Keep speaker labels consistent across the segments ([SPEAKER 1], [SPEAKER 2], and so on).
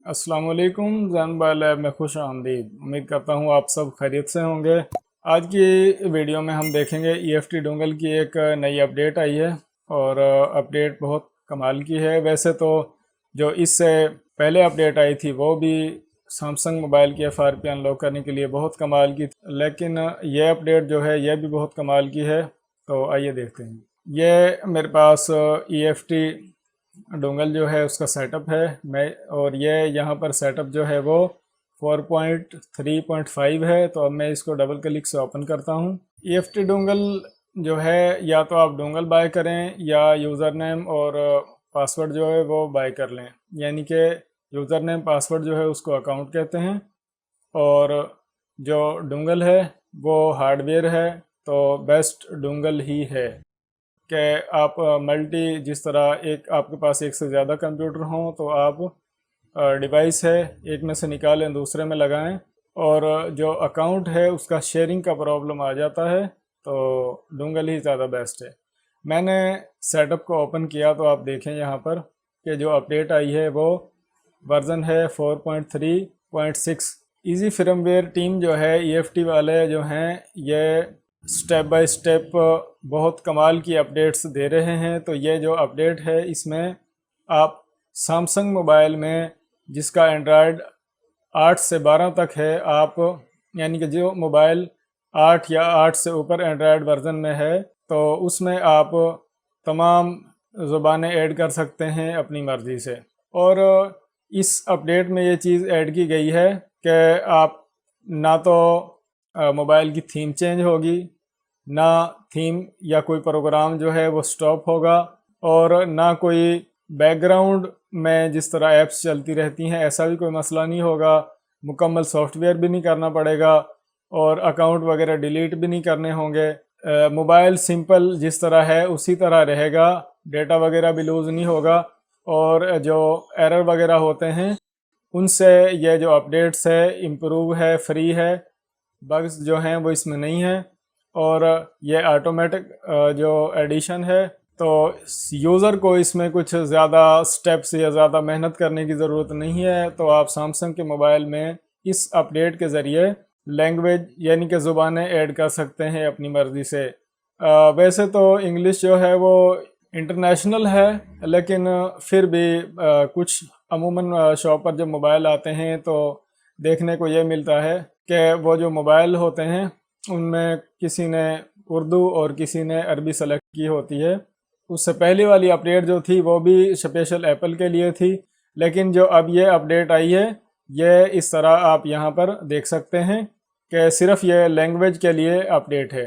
[SPEAKER 1] अस्सलाम वालेकुम। Jain bye lab में खुश आमदीद। उम्मीद करता हूँ आप सब खैरियत से होंगे। आज की वीडियो में हम देखेंगे EFT डोंगल की एक नई अपडेट आई है और अपडेट बहुत कमाल की है। वैसे तो जो इससे पहले अपडेट आई थी वो भी सैमसंग मोबाइल की FRP अनलॉक करने के लिए बहुत कमाल की थी, लेकिन ये अपडेट जो है ये भी बहुत कमाल की है। तो आइए देखते हैं। ये मेरे पास EFT डोंगल जो है उसका सेटअप है मैं, और ये यहाँ पर सेटअप जो है वो 4.3.5 है। तो अब मैं इसको डबल क्लिक से ओपन करता हूँ। EFT डोंगल जो है या तो आप डोंगल बाय करें या यूज़र नेम और पासवर्ड जो है वो बाय कर लें, यानी कि यूज़र नेम पासवर्ड जो है उसको अकाउंट कहते हैं और जो डोंगल है वो हार्डवेयर है। तो बेस्ट डोंगल ही है कि आप मल्टी, जिस तरह एक आपके पास एक से ज़्यादा कंप्यूटर हों तो आप डिवाइस है एक में से निकालें दूसरे में लगाएं, और जो अकाउंट है उसका शेयरिंग का प्रॉब्लम आ जाता है तो डोंगल ही ज़्यादा बेस्ट है। मैंने सेटअप को ओपन किया तो आप देखें यहाँ पर कि जो अपडेट आई है वो वर्ज़न है 4.3.6। इजी फर्मवेयर टीम जो है EFT वाले जो हैं ये स्टेप बाय स्टेप बहुत कमाल की अपडेट्स दे रहे हैं। तो ये जो अपडेट है इसमें आप सैमसंग मोबाइल में जिसका एंड्रॉयड 8 से 12 तक है, आप यानी कि जो मोबाइल 8 या 8 से ऊपर एंड्रॉयड वर्जन में है तो उसमें आप तमाम ज़ुबानें ऐड कर सकते हैं अपनी मर्ज़ी से। और इस अपडेट में ये चीज़ ऐड की गई है कि आप ना तो मोबाइल की थीम चेंज होगी, ना थीम या कोई प्रोग्राम जो है वो स्टॉप होगा, और ना कोई बैकग्राउंड में जिस तरह ऐप्स चलती रहती हैं ऐसा भी कोई मसला नहीं होगा। मुकम्मल सॉफ्टवेयर भी नहीं करना पड़ेगा और अकाउंट वगैरह डिलीट भी नहीं करने होंगे। मोबाइल सिंपल जिस तरह है उसी तरह रहेगा, डेटा वगैरह भी लूज़ नहीं होगा, और जो एरर वगैरह होते हैं उनसे ये जो अपडेट्स है इम्प्रूव है, फ्री है, बग्स जो हैं वो इसमें नहीं है। और ये ऑटोमेटिक जो एडिशन है तो यूज़र को इसमें कुछ ज़्यादा स्टेप्स या ज़्यादा मेहनत करने की ज़रूरत नहीं है। तो आप सैमसंग के मोबाइल में इस अपडेट के ज़रिए लैंग्वेज यानी कि ज़ुबानें ऐड कर सकते हैं अपनी मर्ज़ी से। वैसे तो इंग्लिश जो है वो इंटरनेशनल है, लेकिन फिर भी कुछ अमूमन शॉप पर जब मोबाइल आते हैं तो देखने को ये मिलता है कि वो जो मोबाइल होते हैं उनमें किसी ने उर्दू और किसी ने अरबी सेलेक्ट की होती है। उससे पहले वाली अपडेट जो थी वो भी स्पेशल एप्पल के लिए थी, लेकिन जो अब ये अपडेट आई है ये इस तरह आप यहाँ पर देख सकते हैं कि सिर्फ ये लैंग्वेज के लिए अपडेट है।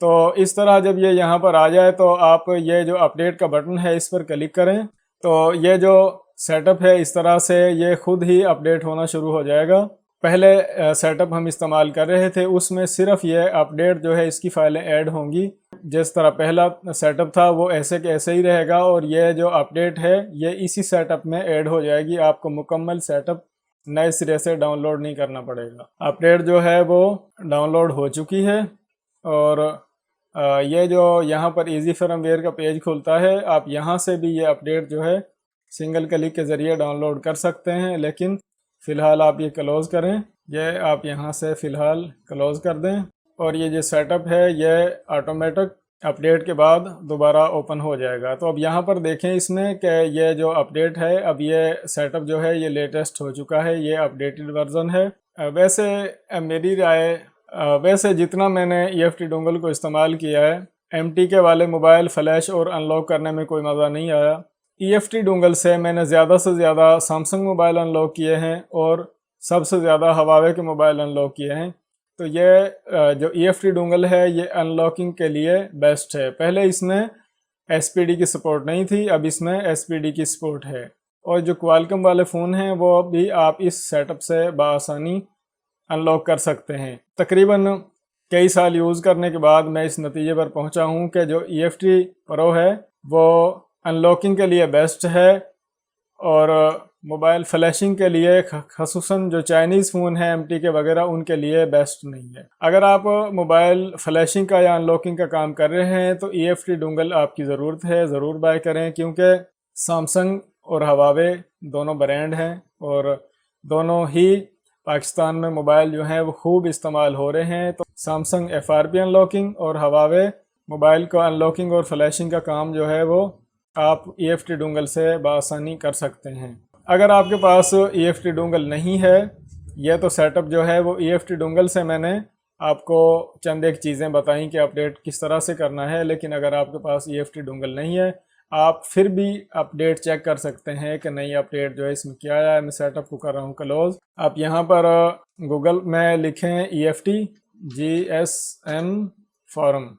[SPEAKER 1] तो इस तरह जब ये यहाँ पर आ जाए तो आप ये जो अपडेट का बटन है इस पर क्लिक करें तो ये जो सेटअप है इस तरह से ये खुद ही अपडेट होना शुरू हो जाएगा। पहले सेटअप हम इस्तेमाल कर रहे थे उसमें सिर्फ ये अपडेट जो है इसकी फाइलें ऐड होंगी, जिस तरह पहला सेटअप था वो ऐसे के ऐसे ही रहेगा, और ये जो अपडेट है ये इसी सेटअप में ऐड हो जाएगी। आपको मुकम्मल सेटअप नए सिरे से डाउनलोड नहीं करना पड़ेगा। अपडेट जो है वो डाउनलोड हो चुकी है और ये जो यहाँ पर इजी फर्मवेयर का पेज खुलता है आप यहाँ से भी ये अपडेट जो है सिंगल क्लिक के ज़रिए डाउनलोड कर सकते हैं, लेकिन फ़िलहाल आप ये क्लोज़ करें। ये आप यहाँ से फ़िलहाल क्लोज़ कर दें और ये जो सेटअप है ये ऑटोमेटिक अपडेट के बाद दोबारा ओपन हो जाएगा। तो अब यहाँ पर देखें इसमें कि ये जो अपडेट है अब ये सेटअप जो है ये लेटेस्ट हो चुका है, ये अपडेटेड वर्ज़न है। वैसे मेरी राय, वैसे जितना मैंने EFT डोंगल को इस्तेमाल किया है MTK वाले मोबाइल फ्लैश और अनलॉक करने में कोई मज़ा नहीं आया। EFT डोंगल से मैंने ज़्यादा से ज़्यादा सैमसंग मोबाइल अनलॉक किए हैं और सबसे ज़्यादा हवावे के मोबाइल अनलॉक किए हैं। तो ये जो EFT डोंगल है ये अनलॉकिंग के लिए बेस्ट है। पहले इसमें SPD की सपोर्ट नहीं थी, अब इसमें SPD की सपोर्ट है। और जो क्वालकॉम वाले फ़ोन हैं वो भी आप इस सेटअप से बआसानी अनलॉक कर सकते हैं। तकरीबन कई साल यूज़ करने के बाद मैं इस नतीजे पर पहुंचा हूं कि जो EFT प्रो है वो अनलॉकिंग के लिए बेस्ट है और मोबाइल फ्लैशिंग के लिए ख़ुसूसन जो चाइनीज़ फ़ोन है MTK वगैरह उनके लिए बेस्ट नहीं है। अगर आप मोबाइल फ्लैशिंग का या अनलॉकिंग का काम कर रहे हैं तो EFT डोंगल आपकी ज़रूरत है, ज़रूर बाय करें, क्योंकि सैमसंग और हवावे दोनों ब्रांड हैं और दोनों ही पाकिस्तान में मोबाइल जो हैं वो खूब इस्तेमाल हो रहे हैं। तो सैमसंग FRP अनलॉकिंग और हवावे मोबाइल को अनलॉकिंग और फ्लैशिंग का काम जो है वो आप EFT डोंगल से बआसानी कर सकते हैं। अगर आपके पास EFT डोंगल नहीं है, यह तो सेटअप जो है वो EFT डोंगल से मैंने आपको चंद एक चीज़ें बताई कि अपडेट किस तरह से करना है। लेकिन अगर आपके पास EFT डोंगल नहीं है, आप फिर भी अपडेट चेक कर सकते हैं कि नई अपडेट जो है इसमें क्या आया है। मैं सेटअप को कर रहा हूँ क्लोज। आप यहाँ पर गूगल में लिखें EFT GSM form,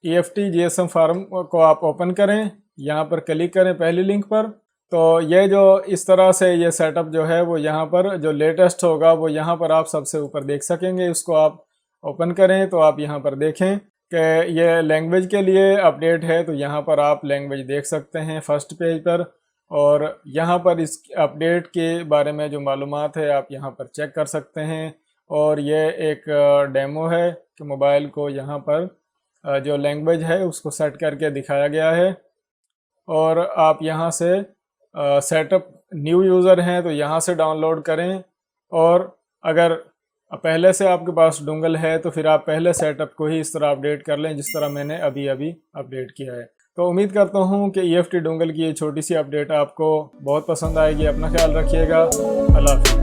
[SPEAKER 1] EFT GSM form को आप ओपन करें, यहाँ पर क्लिक करें पहली लिंक पर। तो ये जो इस तरह से ये सेटअप जो है वो यहाँ पर जो लेटेस्ट होगा वो यहाँ पर आप सबसे ऊपर देख सकेंगे। उसको आप ओपन करें तो आप यहाँ पर देखें कि ये लैंग्वेज के लिए अपडेट है, तो यहाँ पर आप लैंग्वेज देख सकते हैं फर्स्ट पेज पर। और यहाँ पर इस अपडेट के बारे में जो मालूमात है आप यहाँ पर चेक कर सकते हैं। और ये एक डेमो है कि मोबाइल को यहाँ पर जो लैंग्वेज है उसको सेट करके दिखाया गया है। और आप यहाँ से सेटअप न्यू यूज़र हैं तो यहाँ से डाउनलोड करें। और अगर पहले से आपके पास डोंगल है तो फिर आप पहले सेटअप को ही इस तरह अपडेट कर लें जिस तरह मैंने अभी अपडेट किया है। तो उम्मीद करता हूँ कि EFT डोंगल की ये छोटी सी अपडेट आपको बहुत पसंद आएगी। अपना ख्याल रखिएगा। अल्लाह हाफ़िज़।